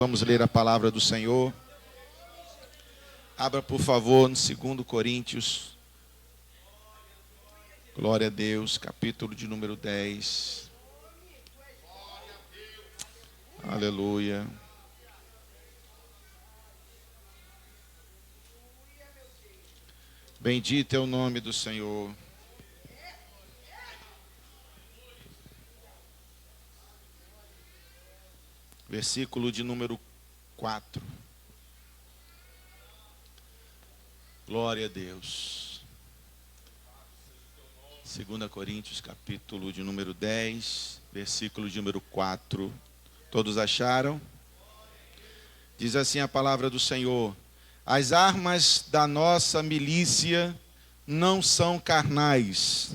Vamos ler a palavra do Senhor. Abra, por favor, no 2 Coríntios. Glória a Deus, capítulo de número 10. Aleluia. Bendito é o nome do Senhor. Versículo de número 4. Glória a Deus. 2 Coríntios, capítulo de número 10, versículo de número 4. Todos acharam? Diz assim a palavra do Senhor: as armas da nossa milícia não são carnais,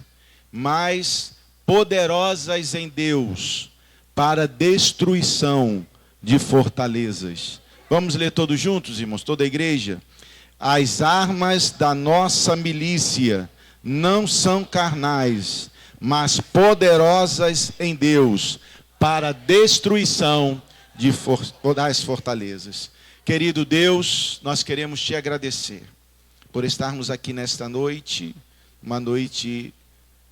mas poderosas em Deus, para destruição de fortalezas. Vamos ler todos juntos, irmãos, toda a igreja? As armas da nossa milícia não são carnais, mas poderosas em Deus, para destruição das fortalezas. Querido Deus, nós queremos te agradecer por estarmos aqui nesta noite, uma noite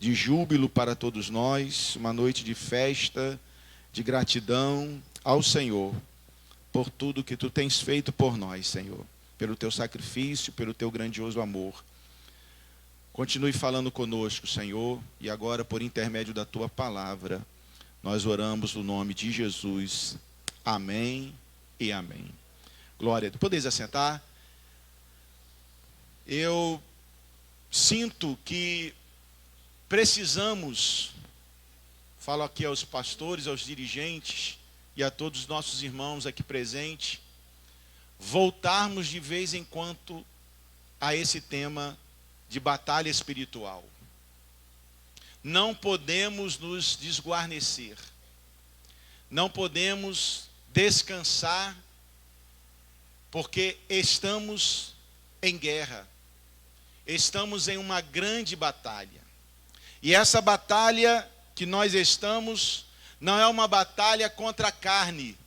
de júbilo para todos nós, uma noite de festa, de gratidão ao Senhor, por tudo que tu tens feito por nós, Senhor, pelo teu sacrifício, pelo teu grandioso amor. Continue falando conosco, Senhor, e agora, por intermédio da tua palavra, nós oramos no nome de Jesus. Amém e amém. Glória a Deus. Podeis assentar? Eu sinto que precisamos, falo aqui aos pastores, aos dirigentes e a todos os nossos irmãos aqui presentes, voltarmos de vez em quando a esse tema de batalha espiritual. Não podemos nos desguarnecer, não podemos descansar, porque estamos em guerra, estamos em uma grande batalha. E essa batalha que nós estamos não é uma batalha contra a carne,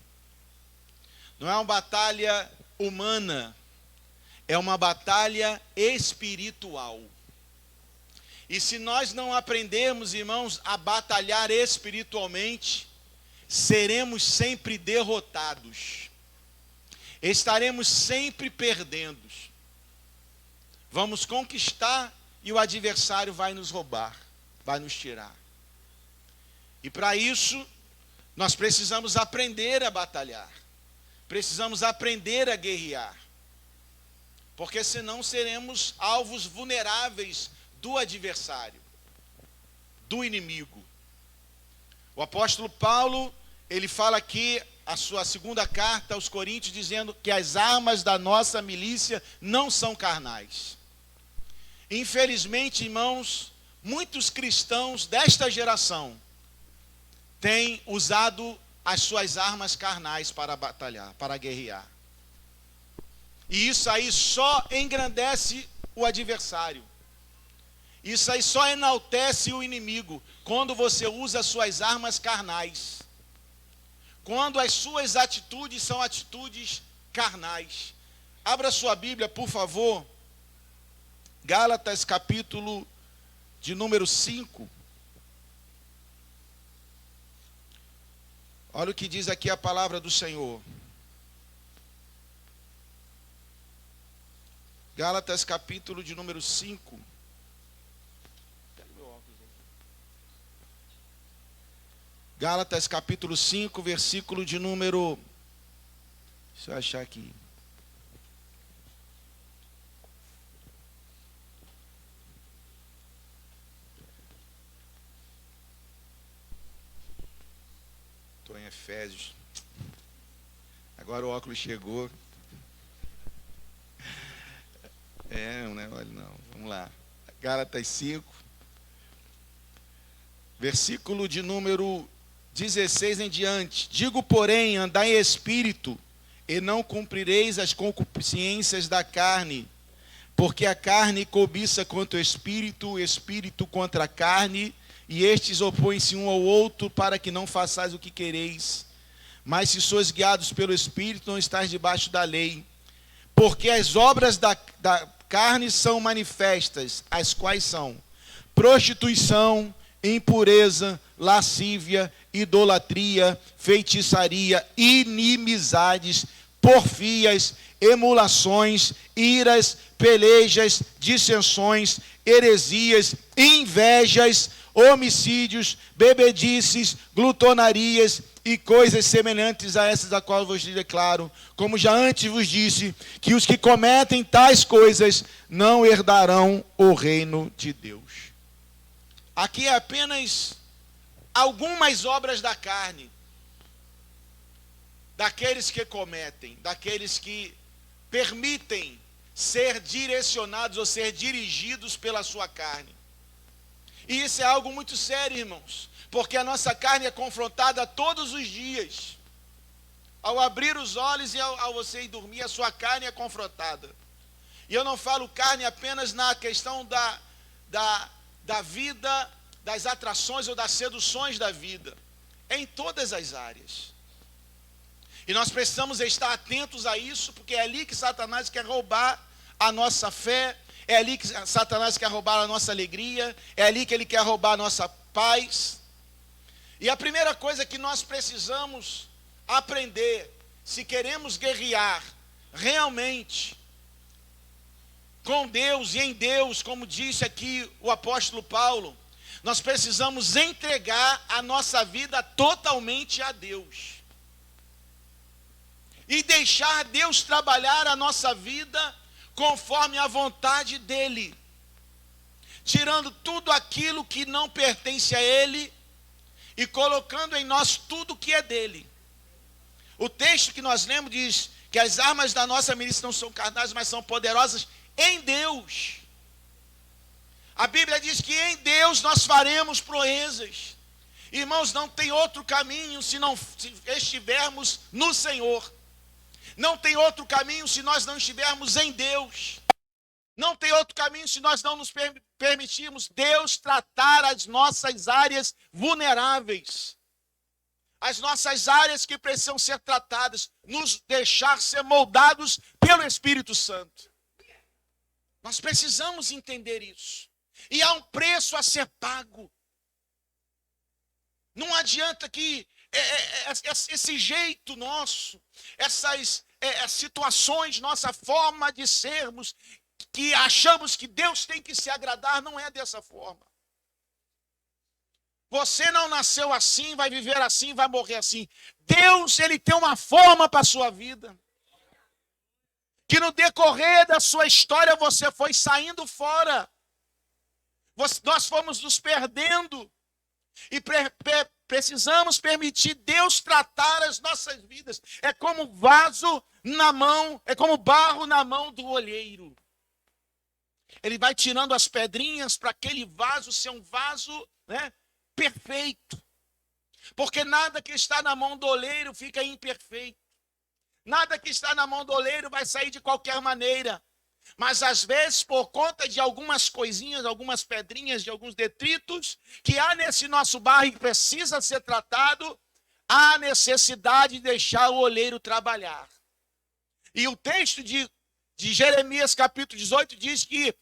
não é uma batalha humana, é uma batalha espiritual. E se nós não aprendermos, irmãos, a batalhar espiritualmente, seremos sempre derrotados, estaremos sempre perdendo. Vamos conquistar e o adversário vai nos roubar, vai nos tirar. E para isso, nós precisamos aprender a batalhar, precisamos aprender a guerrear, porque senão seremos alvos vulneráveis do adversário, do inimigo. O apóstolo Paulo, ele fala aqui, a sua segunda carta aos Coríntios, dizendo que as armas da nossa milícia não são carnais. Infelizmente, irmãos, muitos cristãos desta geração têm usado as suas armas carnais para batalhar, para guerrear. E isso aí só engrandece o adversário. Isso aí só enaltece o inimigo, quando você usa as suas armas carnais. Quando as suas atitudes são atitudes carnais. Abra sua Bíblia, por favor. Gálatas, capítulo de número 5. Olha o que diz aqui a palavra do Senhor. Gálatas, capítulo de número 5. Gálatas, capítulo 5, versículo de número... Deixa eu achar aqui. Estou em Efésios. Agora o óculos chegou. Não é? Olha, não. Vamos lá. Gálatas 5. Versículo de número 16 em diante. Digo, porém, andai em espírito, e não cumprireis as concupiscências da carne, porque a carne cobiça contra o espírito contra a carne, e estes opõem-se um ao outro, para que não façais o que quereis. Mas se sois guiados pelo Espírito, não estáis debaixo da lei. Porque as obras da carne são manifestas, as quais são prostituição, impureza, lascívia, idolatria, feitiçaria, inimizades, porfias, emulações, iras, pelejas, dissensões, heresias, invejas, homicídios, bebedices, glutonarias e coisas semelhantes a essas a qual vos declaro, como já antes vos disse, que os que cometem tais coisas não herdarão o reino de Deus. Aqui é apenas algumas obras da carne, daqueles que cometem, daqueles que permitem ser direcionados ou ser dirigidos pela sua carne. E isso é algo muito sério, irmãos, porque a nossa carne é confrontada todos os dias. Ao abrir os olhos e ao você ir dormir, a sua carne é confrontada. E eu não falo carne apenas na questão da vida, das atrações ou das seduções da vida, é em todas as áreas. E nós precisamos estar atentos a isso, porque é ali que Satanás quer roubar a nossa fé, é ali que Satanás quer roubar a nossa alegria, é ali que ele quer roubar a nossa paz. E a primeira coisa que nós precisamos aprender, se queremos guerrear realmente com Deus e em Deus, como disse aqui o apóstolo Paulo, nós precisamos entregar a nossa vida totalmente a Deus. E deixar Deus trabalhar a nossa vida conforme a vontade dEle. Tirando tudo aquilo que não pertence a Ele e colocando em nós tudo que é dEle. O texto que nós lemos diz que as armas da nossa milícia não são carnais, mas são poderosas em Deus. A Bíblia diz que em Deus nós faremos proezas. Irmãos, não tem outro caminho se estivermos no Senhor. Não tem outro caminho se nós não estivermos em Deus. Não tem outro caminho se nós não nos permitirmos Deus tratar as nossas áreas vulneráveis. As nossas áreas que precisam ser tratadas. Nos deixar ser moldados pelo Espírito Santo. Nós precisamos entender isso. E há um preço a ser pago. Não adianta que esse jeito nosso, essas situações, nossa forma de sermos, que achamos que Deus tem que se agradar, não é dessa forma. Você não nasceu assim, vai viver assim, vai morrer assim. Deus, Ele tem uma forma para a sua vida. Que no decorrer da sua história você foi saindo fora. Nós fomos nos perdendo. E precisamos permitir Deus tratar as nossas vidas. É como vaso na mão, é como barro na mão do olheiro. Ele vai tirando as pedrinhas para aquele vaso ser um vaso, perfeito. Porque nada que está na mão do olheiro fica imperfeito. Nada que está na mão do olheiro vai sair de qualquer maneira. Mas às vezes, por conta de algumas coisinhas, algumas pedrinhas, de alguns detritos, que há nesse nosso barro e precisa ser tratado, há necessidade de deixar o olheiro trabalhar. E o texto de Jeremias capítulo 18 diz que,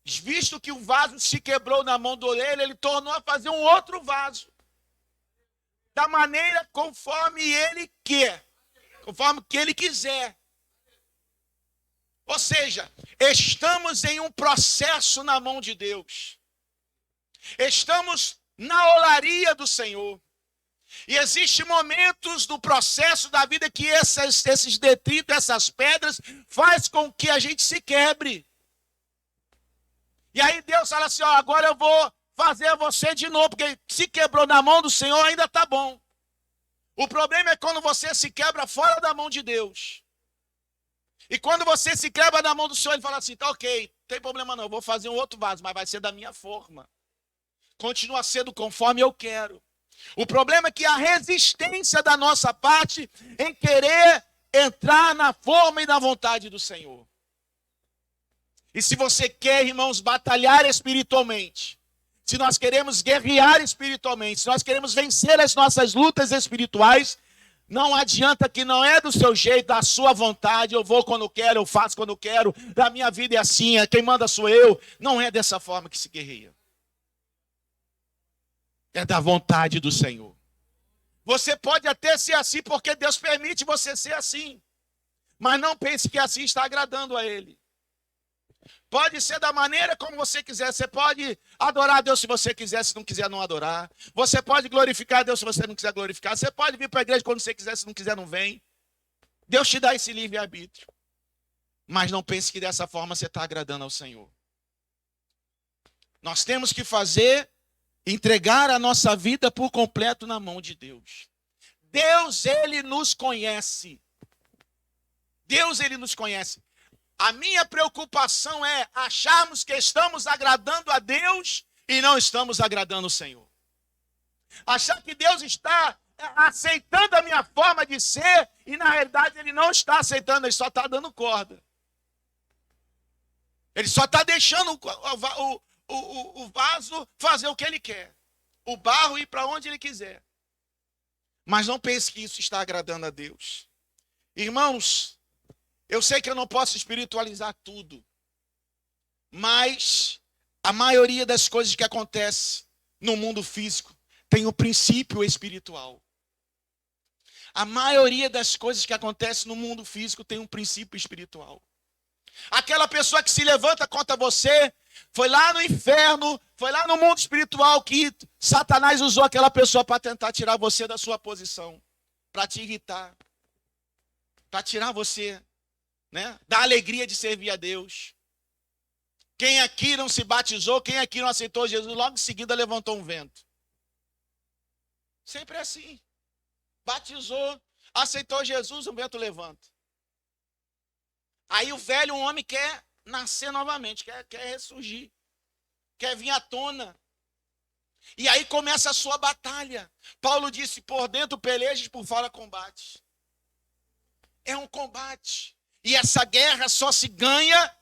visto que o vaso se quebrou na mão do olheiro, ele tornou a fazer um outro vaso. Da maneira conforme ele quer. Conforme que ele quiser. Ou seja, estamos em um processo na mão de Deus. Estamos na olaria do Senhor. E existem momentos do processo da vida que esses detritos, essas pedras, faz com que a gente se quebre. E aí Deus fala assim, agora eu vou fazer você de novo, porque se quebrou na mão do Senhor ainda está bom. O problema é quando você se quebra fora da mão de Deus. E quando você se quebra na mão do Senhor, ele fala assim, tá ok, não tem problema não, eu vou fazer um outro vaso, mas vai ser da minha forma. Continua sendo conforme eu quero. O problema é que a resistência da nossa parte em querer entrar na forma e na vontade do Senhor. E se você quer, irmãos, batalhar espiritualmente, se nós queremos guerrear espiritualmente, se nós queremos vencer as nossas lutas espirituais, Não adianta que não é do seu jeito, da sua vontade, eu vou quando quero, eu faço quando quero, a minha vida é assim, quem manda sou eu. Não é dessa forma que se guerreia. É da vontade do Senhor. Você pode até ser assim porque Deus permite você ser assim. Mas não pense que assim está agradando a Ele. Pode ser da maneira como você quiser. Você pode adorar a Deus se você quiser, se não quiser não adorar. Você pode glorificar a Deus se você não quiser glorificar. Você pode vir para a igreja quando você quiser, se não quiser não vem. Deus te dá esse livre-arbítrio. Mas não pense que dessa forma você está agradando ao Senhor. Nós temos que entregar a nossa vida por completo na mão de Deus. Deus, Ele nos conhece. Deus, Ele nos conhece. A minha preocupação é acharmos que estamos agradando a Deus e não estamos agradando o Senhor. Achar que Deus está aceitando a minha forma de ser e na realidade Ele não está aceitando, Ele só está dando corda. Ele só está deixando o vaso fazer o que ele quer. O barro ir para onde ele quiser. Mas não pense que isso está agradando a Deus. Irmãos, eu sei que eu não posso espiritualizar tudo. Mas a maioria das coisas que acontecem no mundo físico tem um princípio espiritual. A maioria das coisas que acontecem no mundo físico tem um princípio espiritual. Aquela pessoa que se levanta contra você, foi lá no inferno, foi lá no mundo espiritual que Satanás usou aquela pessoa para tentar tirar você da sua posição, para te irritar, para tirar você, da alegria de servir a Deus. Quem aqui não se batizou, quem aqui não aceitou Jesus, logo em seguida levantou um vento. Sempre é assim. Batizou, aceitou Jesus, um vento levanta. Aí o velho homem quer nascer novamente, quer ressurgir, quer vir à tona. E aí começa a sua batalha. Paulo disse, por dentro pelejas, por fora combate. É um combate. E essa guerra só se ganha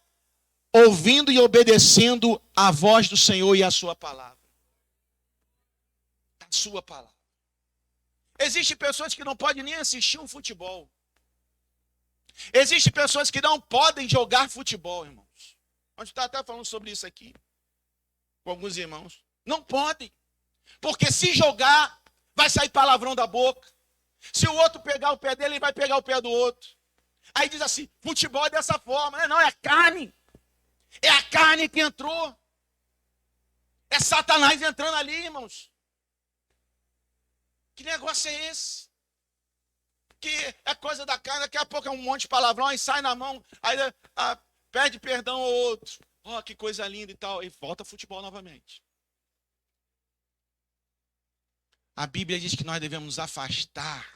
ouvindo e obedecendo a voz do Senhor e a sua palavra. A sua palavra. Existem pessoas que não podem nem assistir um futebol. Existem pessoas que não podem jogar futebol, irmãos. A gente está até falando sobre isso aqui, com alguns irmãos. Não podem. Porque se jogar, vai sair palavrão da boca. Se o outro pegar o pé dele, ele vai pegar o pé do outro. Aí diz assim, futebol é dessa forma. Não, é carne. É a carne que entrou. É Satanás entrando ali, irmãos. Que negócio é esse? Que é coisa da carne, daqui a pouco é um monte de palavrão, aí sai na mão, aí pede perdão ao outro. Ó, que coisa linda e tal. E volta futebol novamente. A Bíblia diz que nós devemos nos afastar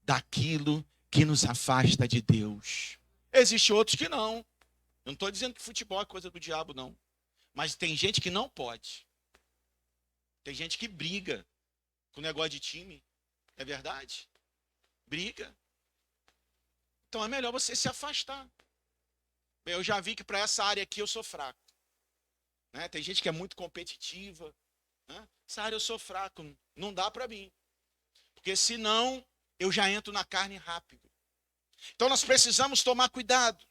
daquilo que nos afasta de Deus. Existem outros que não. Eu não estou dizendo que futebol é coisa do diabo, não. Mas tem gente que não pode. Tem gente que briga com o negócio de time. É verdade? Briga. Então é melhor você se afastar. Eu já vi que para essa área aqui eu sou fraco. Tem gente que é muito competitiva. Essa área eu sou fraco. Não dá para mim. Porque senão eu já entro na carne rápido. Então nós precisamos tomar cuidado.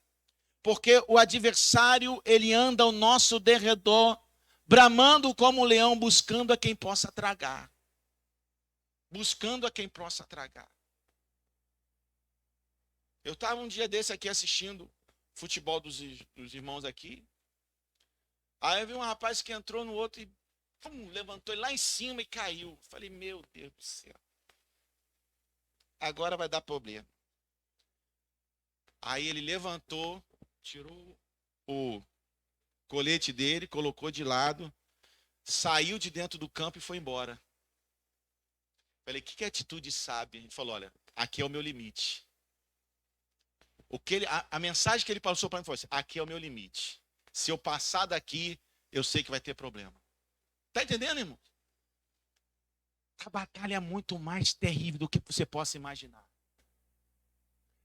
Porque o adversário, ele anda ao nosso derredor, bramando como um leão, buscando a quem possa tragar. Buscando a quem possa tragar. Eu estava um dia desse aqui assistindo futebol dos irmãos aqui. Aí eu vi um rapaz que entrou no outro e levantou ele lá em cima e caiu. Falei, meu Deus do céu. Agora vai dar problema. Aí ele levantou, tirou o colete dele, colocou de lado, saiu de dentro do campo e foi embora. Falei, que atitude sábia? Ele falou, olha, aqui é o meu limite. A mensagem que ele passou para mim foi assim, aqui é o meu limite. Se eu passar daqui, eu sei que vai ter problema. Está entendendo, irmão? A batalha é muito mais terrível do que você possa imaginar.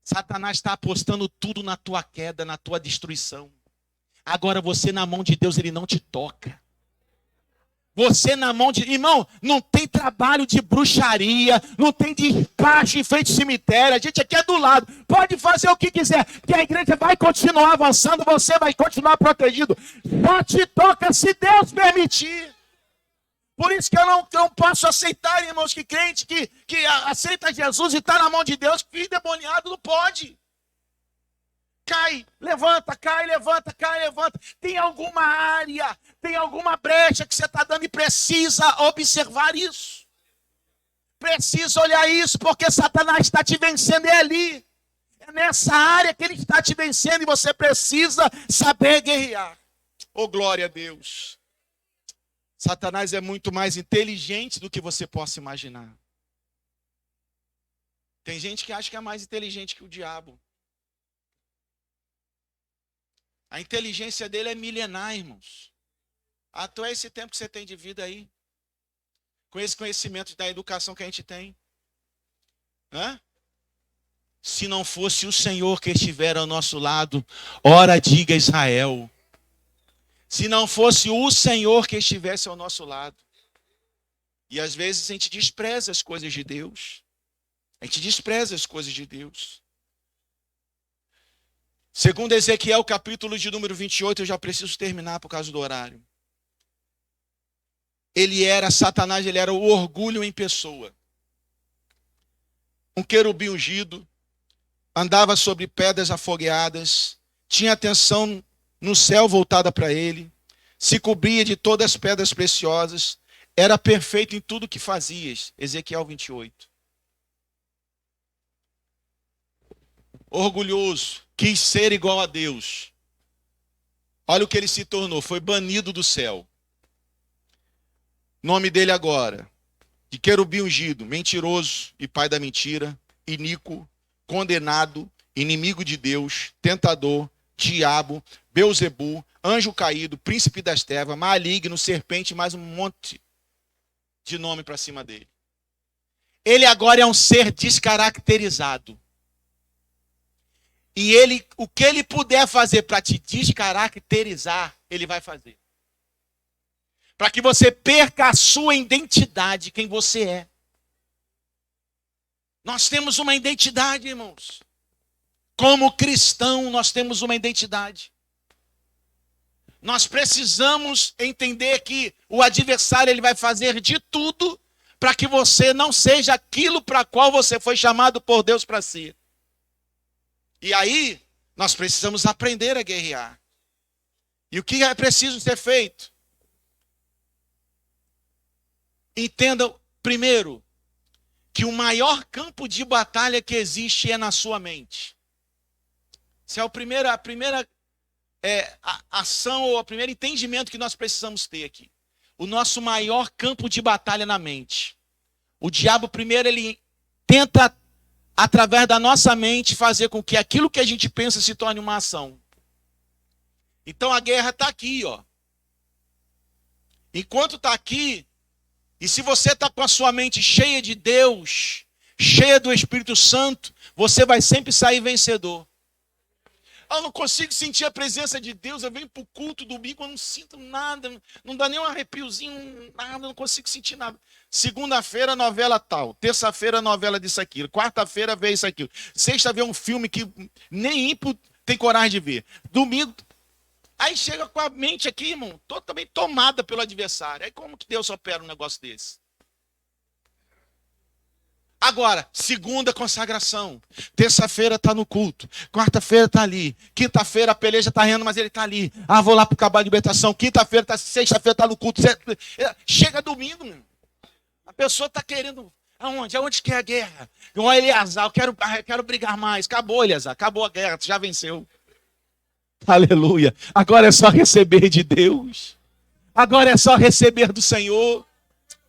Satanás está apostando tudo na tua queda, na tua destruição. Agora você na mão de Deus, ele não te toca. Você na mão de... Irmão, não tem trabalho de bruxaria, não tem despacho em frente ao cemitério. A gente aqui é do lado. Pode fazer o que quiser, que a igreja vai continuar avançando, você vai continuar protegido. Só te toca se Deus permitir. Por isso que eu não posso aceitar, irmãos, que crente que aceita Jesus e está na mão de Deus, filho demoniado não pode. Cai, levanta, cai, levanta, cai, levanta. Tem alguma área, tem alguma brecha que você está dando e precisa observar isso. Precisa olhar isso, porque Satanás está te vencendo, é ali. É nessa área que ele está te vencendo e você precisa saber guerrear. Oh, glória a Deus. Satanás é muito mais inteligente do que você possa imaginar. Tem gente que acha que é mais inteligente que o diabo. A inteligência dele é milenar, irmãos. Até esse tempo que você tem de vida aí. Com esse conhecimento da educação que a gente tem. Se não fosse o Senhor que estiver ao nosso lado, ora diga Israel. Se não fosse o Senhor que estivesse ao nosso lado. E às vezes a gente despreza as coisas de Deus. A gente despreza as coisas de Deus. Segundo Ezequiel, capítulo de número 28, eu já preciso terminar por causa do horário. Satanás, ele era o orgulho em pessoa. Um querubim ungido, andava sobre pedras afogueadas, tinha atenção no céu voltada para ele, se cobria de todas as pedras preciosas, era perfeito em tudo que fazias. Ezequiel 28. Orgulhoso, quis ser igual a Deus. Olha o que ele se tornou, foi banido do céu. Nome dele agora, de querubim ungido, mentiroso e pai da mentira, iníquo, condenado, inimigo de Deus, tentador, diabo, Beuzebu, anjo caído, príncipe das trevas, maligno, serpente, mais um monte de nome para cima dele. Ele agora é um ser descaracterizado. E o que ele puder fazer para te descaracterizar, ele vai fazer. Para que você perca a sua identidade, quem você é. Nós temos uma identidade, irmãos. Como cristão, nós temos uma identidade. Nós precisamos entender que o adversário ele vai fazer de tudo para que você não seja aquilo para qual você foi chamado por Deus para ser. E aí, nós precisamos aprender a guerrear. E o que é preciso ser feito? Entendam, primeiro, que o maior campo de batalha que existe é na sua mente. Essa é a primeira ação ou o primeiro entendimento que nós precisamos ter aqui. O nosso maior campo de batalha é na mente. O diabo, primeiro, ele tenta, através da nossa mente, fazer com que aquilo que a gente pensa se torne uma ação. Então a guerra está aqui, ó. Enquanto está aqui, e se você está com a sua mente cheia de Deus, cheia do Espírito Santo, você vai sempre sair vencedor. Eu não consigo sentir a presença de Deus, eu venho para o culto domingo, eu não sinto nada, não dá nem um arrepiozinho, nada, não consigo sentir nada. Segunda-feira, novela tal, terça-feira, novela disso aquilo, quarta-feira, vê isso aquilo, sexta, vê um filme que nem ímpio tem coragem de ver, domingo, aí chega com a mente aqui, irmão, totalmente tomada pelo adversário. Aí como que Deus opera um negócio desse? Agora, segunda consagração. Terça-feira está no culto. Quarta-feira está ali. Quinta-feira a peleja está rindo, mas ele está ali. Ah, vou lá para o cabal de libertação. Quinta-feira está, sexta-feira está no culto. Chega domingo, meu. A pessoa está querendo... Aonde? Aonde que é a guerra? Eu, Eleazar, eu quero brigar mais. Acabou, Eleazar. Acabou a guerra. Tu já venceu. Aleluia. Agora é só receber de Deus. Agora é só receber do Senhor.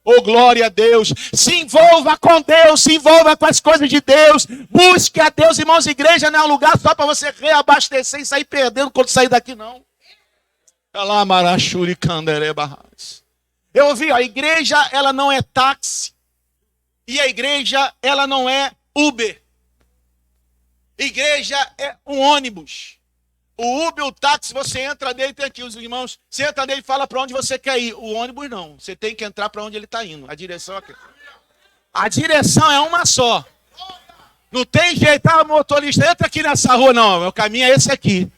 Oh, glória a Deus. Se envolva com Deus, se envolva com as coisas de Deus. Busque a Deus, irmãos. Igreja não é um lugar só para você reabastecer e sair perdendo quando sair daqui, não. Eu ouvi, a igreja, ela não é táxi. E a igreja, ela não é Uber. Igreja é um ônibus. O Uber, o táxi, você entra nele, tem aqui os irmãos, você entra nele e fala para onde você quer ir. O ônibus não, você tem que entrar para onde ele está indo. A direção é aqui. A direção é uma só. Não tem jeito, motorista, entra aqui nessa rua, não, meu caminho é esse aqui.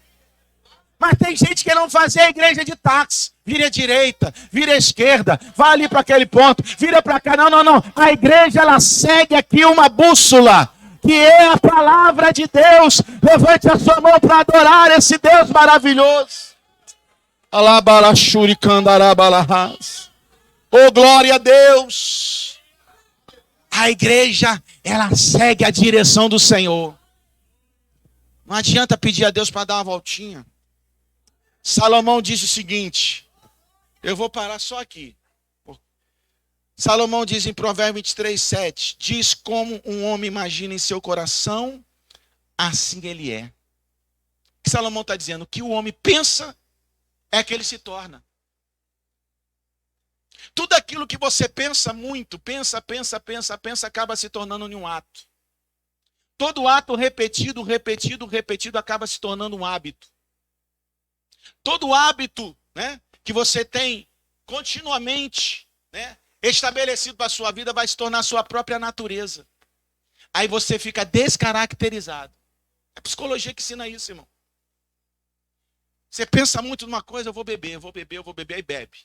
Mas tem gente que não faz a igreja de táxi. Vira à direita, vira à esquerda, vai ali para aquele ponto, vira para cá. Não, não, não. A igreja, ela segue aqui uma bússola, que é a palavra de Deus. Levante a sua mão para adorar esse Deus maravilhoso. Oh, glória a Deus. A igreja, ela segue a direção do Senhor. Não adianta pedir a Deus para dar uma voltinha. Salomão diz o seguinte, eu vou parar só aqui. Salomão diz em Provérbios 23, 7, diz como um homem imagina em seu coração, assim ele é. O que Salomão está dizendo? O que o homem pensa é que ele se torna. Tudo aquilo que você pensa muito, pensa, acaba se tornando em um ato. Todo ato repetido acaba se tornando um hábito. Todo hábito, né, que você tem continuamente, né, estabelecido para a sua vida vai se tornar a sua própria natureza. Aí você fica descaracterizado. É a psicologia que ensina isso, irmão. Você pensa muito numa coisa, eu vou beber, aí bebe.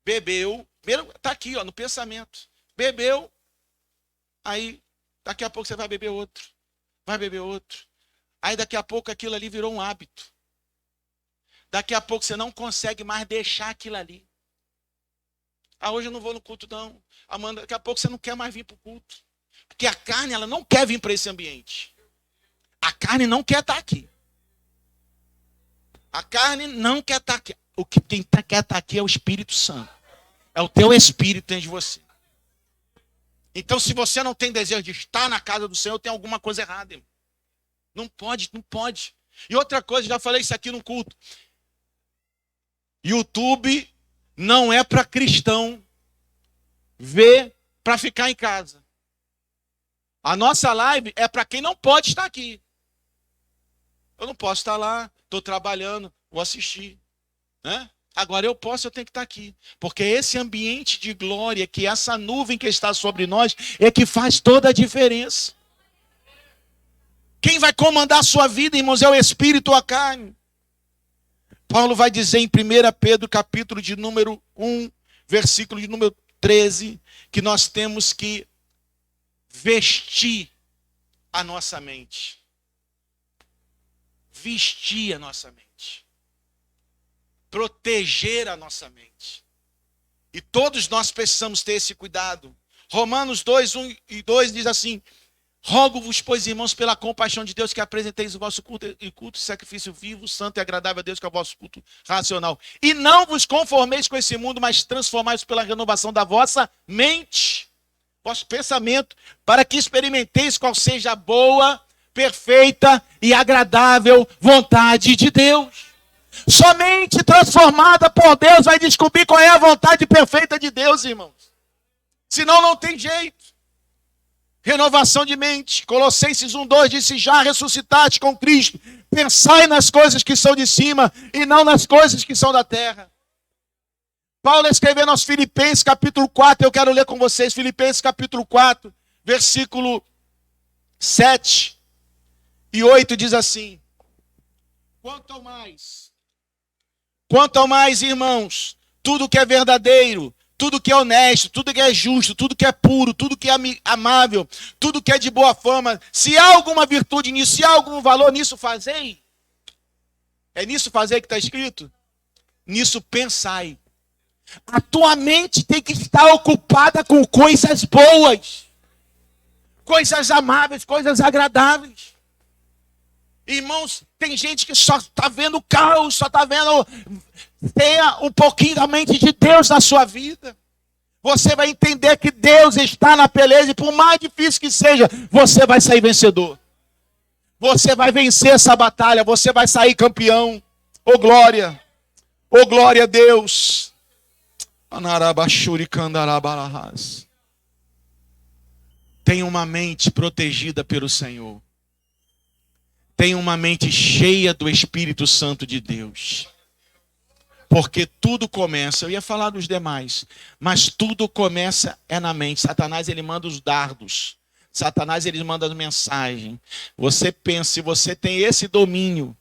Bebeu, está aqui, ó, no pensamento. Bebeu, aí daqui a pouco você vai beber outro. Aí daqui a pouco aquilo ali virou um hábito. Daqui a pouco você não consegue mais deixar aquilo ali. Ah, hoje eu não vou no culto não. Amanda, daqui a pouco você não quer mais vir para o culto. Porque a carne, ela não quer vir para esse ambiente. A carne não quer estar aqui. A carne não quer estar aqui. Quem quer estar aqui é o Espírito Santo. É o teu Espírito dentro de você. Então, se você não tem desejo de estar na casa do Senhor, tem alguma coisa errada, irmão. Não pode. E outra coisa, já falei isso aqui no culto. YouTube não é para cristão ver para ficar em casa. A nossa live é para quem não pode estar aqui. Eu não posso estar lá, estou trabalhando, vou assistir. Né? Agora eu tenho que estar aqui. Porque esse ambiente de glória, que essa nuvem que está sobre nós, é que faz toda a diferença. Quem vai comandar a sua vida, irmãos, é o Espírito ou a carne? Paulo vai dizer em 1 Pedro, capítulo de número 1, versículo de número 13, que nós temos que vestir a nossa mente. Vestir a nossa mente. Proteger a nossa mente. E todos nós precisamos ter esse cuidado. Romanos 2, 1 e 2 diz assim: rogo-vos, pois, irmãos, pela compaixão de Deus, que apresenteis o vosso culto e sacrifício vivo, santo e agradável a Deus, que é o vosso culto racional. E não vos conformeis com esse mundo, mas transformai-vos pela renovação da vossa mente, vosso pensamento, para que experimenteis qual seja a boa, perfeita e agradável vontade de Deus. Somente transformada por Deus vai descobrir qual é a vontade perfeita de Deus, irmãos. Senão não tem jeito. Renovação de mente. Colossenses 1:2 disse: já ressuscitaste com Cristo. Pensai nas coisas que são de cima e não nas coisas que são da terra. Paulo escrevendo aos Filipenses capítulo 4, eu quero ler com vocês, Filipenses capítulo 4, versículo 7 e 8 diz assim: quanto ao mais, irmãos, tudo que é verdadeiro, tudo que é honesto, tudo que é justo, tudo que é puro, tudo que é amável, tudo que é de boa fama, se há alguma virtude nisso, se há algum valor nisso, fazei. É nisso fazer que está escrito? Nisso pensai. A tua mente tem que estar ocupada com coisas boas, coisas amáveis, coisas agradáveis. Irmãos, tem gente que só está vendo caos, só está vendo. Tenha um pouquinho da mente de Deus na sua vida. Você vai entender que Deus está na peleja e por mais difícil que seja, você vai sair vencedor. Você vai vencer essa batalha, você vai sair campeão. Oh glória a Deus. Tenha uma mente protegida pelo Senhor. tenha uma mente cheia do Espírito Santo de Deus. Porque tudo começa, eu ia falar dos demais, mas tudo começa na mente. Satanás, ele manda os dardos. Satanás, ele manda as mensagens. Você pensa, se você tem esse domínio,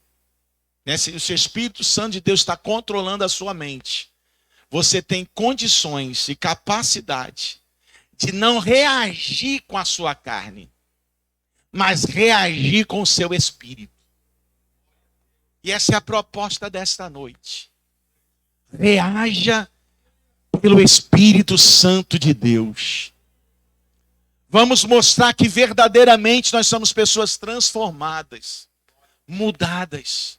né, se o seu Espírito Santo de Deus está controlando a sua mente, você tem condições e capacidade de não reagir com a sua carne, mas reagir com o seu espírito. E essa é a proposta desta noite. Reaja pelo Espírito Santo de Deus. Vamos mostrar que verdadeiramente nós somos pessoas transformadas, mudadas,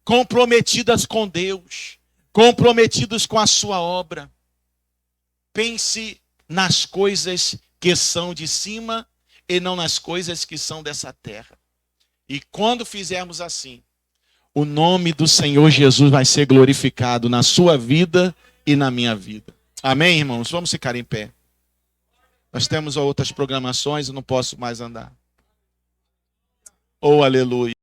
comprometidas com Deus, comprometidos com a sua obra. Pense nas coisas que são de cima e não nas coisas que são dessa terra. E quando fizermos assim, o nome do Senhor Jesus vai ser glorificado na sua vida e na minha vida. Amém, irmãos? Vamos ficar em pé. Nós temos outras programações, eu não posso mais andar. Oh, aleluia.